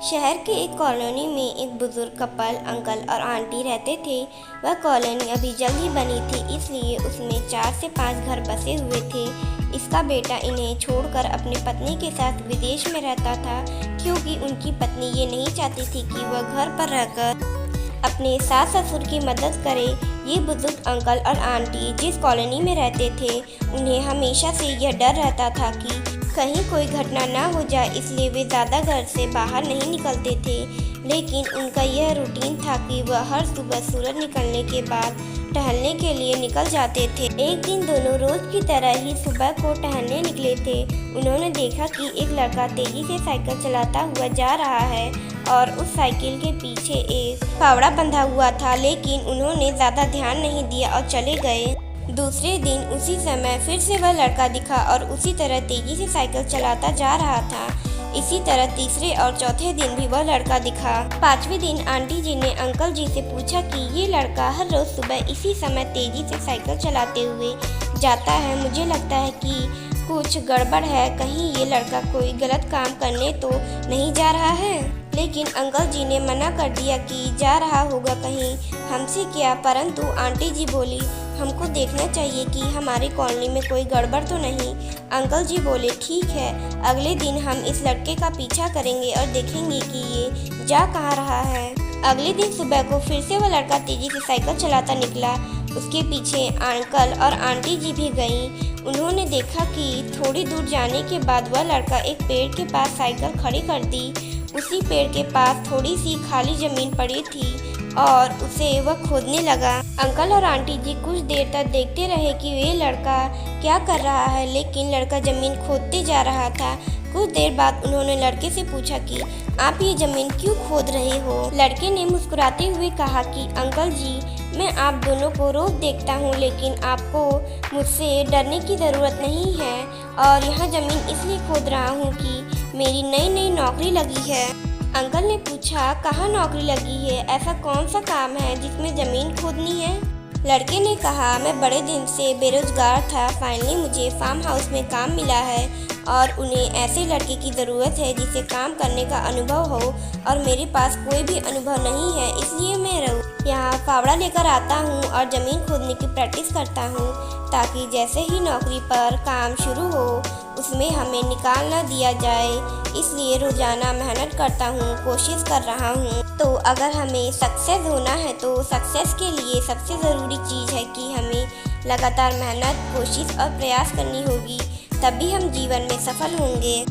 शहर के एक कॉलोनी में एक बुजुर्ग कपल अंकल और आंटी रहते थे। वह कॉलोनी अभी जल्द ही बनी थी, इसलिए उसमें 4 से 5 घर बसे हुए थे। इसका बेटा इन्हें छोड़कर अपनी पत्नी के साथ विदेश में रहता था, क्योंकि उनकी पत्नी ये नहीं चाहती थी कि वह घर पर रहकर अपने सास ससुर की मदद करे। ये बुजुर्ग अंकल और आंटी जिस कॉलोनी में रहते थे, उन्हें हमेशा से यह डर रहता था कि कहीं कोई घटना ना हो जाए, इसलिए वे ज़्यादा घर से बाहर नहीं निकलते थे। लेकिन उनका यह रूटीन था कि वह हर सुबह सूरज निकलने के बाद टहलने के लिए निकल जाते थे। एक दिन दोनों रोज की तरह ही सुबह को टहलने निकले थे। उन्होंने देखा कि एक लड़का तेजी से साइकिल चलाता हुआ जा रहा है और उस साइकिल के पीछे एक फावड़ा बंधा हुआ था, लेकिन उन्होंने ज़्यादा ध्यान नहीं दिया और चले गए। दूसरे दिन उसी समय फिर से वह लड़का दिखा और उसी तरह तेजी से साइकिल चलाता जा रहा था। इसी तरह तीसरे और चौथे दिन भी वह लड़का दिखा। 5वें दिन आंटी जी ने अंकल जी से पूछा कि ये लड़का हर रोज सुबह इसी समय तेजी से साइकिल चलाते हुए जाता है। मुझे लगता है कि कुछ गड़बड़ है, कहीं ये लड़का कोई गलत काम करने तो नहीं जा रहा है। लेकिन अंकल जी ने मना कर दिया कि जा रहा होगा कहीं हमसे क्या। परंतु आंटी जी बोली, हमको देखना चाहिए कि हमारी कॉलोनी में कोई गड़बड़ तो नहीं। अंकल जी बोले, ठीक है, अगले दिन हम इस लड़के का पीछा करेंगे और देखेंगे कि ये जा कहाँ रहा है। अगले दिन सुबह को फिर से वह लड़का तेजी से साइकिल चलाता निकला। उसके पीछे अंकल और आंटी जी भी गईं। उन्होंने देखा कि थोड़ी दूर जाने के बाद वह लड़का एक पेड़ के पास साइकिल खड़ी कर दी। उसी पेड़ के पास थोड़ी सी खाली जमीन पड़ी थी और उसे वह खोदने लगा। अंकल और आंटी जी कुछ देर तक देखते रहे कि वे लड़का क्या कर रहा है, लेकिन लड़का जमीन खोदते जा रहा था। कुछ देर बाद उन्होंने लड़के से पूछा कि आप ये जमीन क्यों खोद रहे हो। लड़के ने मुस्कुराते हुए कहा कि अंकल जी, मैं आप दोनों को रोज देखता हूँ, लेकिन आपको मुझसे डरने की ज़रूरत नहीं है। और यहाँ जमीन इसलिए खोद रहा हूँ कि मेरी नई नौकरी लगी है। अंकल ने पूछा, कहाँ नौकरी लगी है? ऐसा कौन सा काम है जिसमें ज़मीन खोदनी है? लड़के ने कहा, मैं बड़े दिन से बेरोजगार था, फाइनली मुझे फार्म हाउस में काम मिला है और उन्हें ऐसे लड़के की ज़रूरत है जिसे काम करने का अनुभव हो, और मेरे पास कोई भी अनुभव नहीं है, इसलिए मैं यहाँ फावड़ा लेकर आता हूँ और ज़मीन खोदने की प्रैक्टिस करता हूँ, ताकि जैसे ही नौकरी पर काम शुरू हो उसमें हमें निकाल ना दिया जाए। इसलिए रोज़ाना मेहनत करता हूँ, कोशिश कर रहा हूँ। तो अगर हमें सक्सेस होना है तो सक्सेस के लिए सबसे ज़रूरी चीज़ है कि हमें लगातार मेहनत, कोशिश और प्रयास करनी होगी, तभी हम जीवन में सफल होंगे।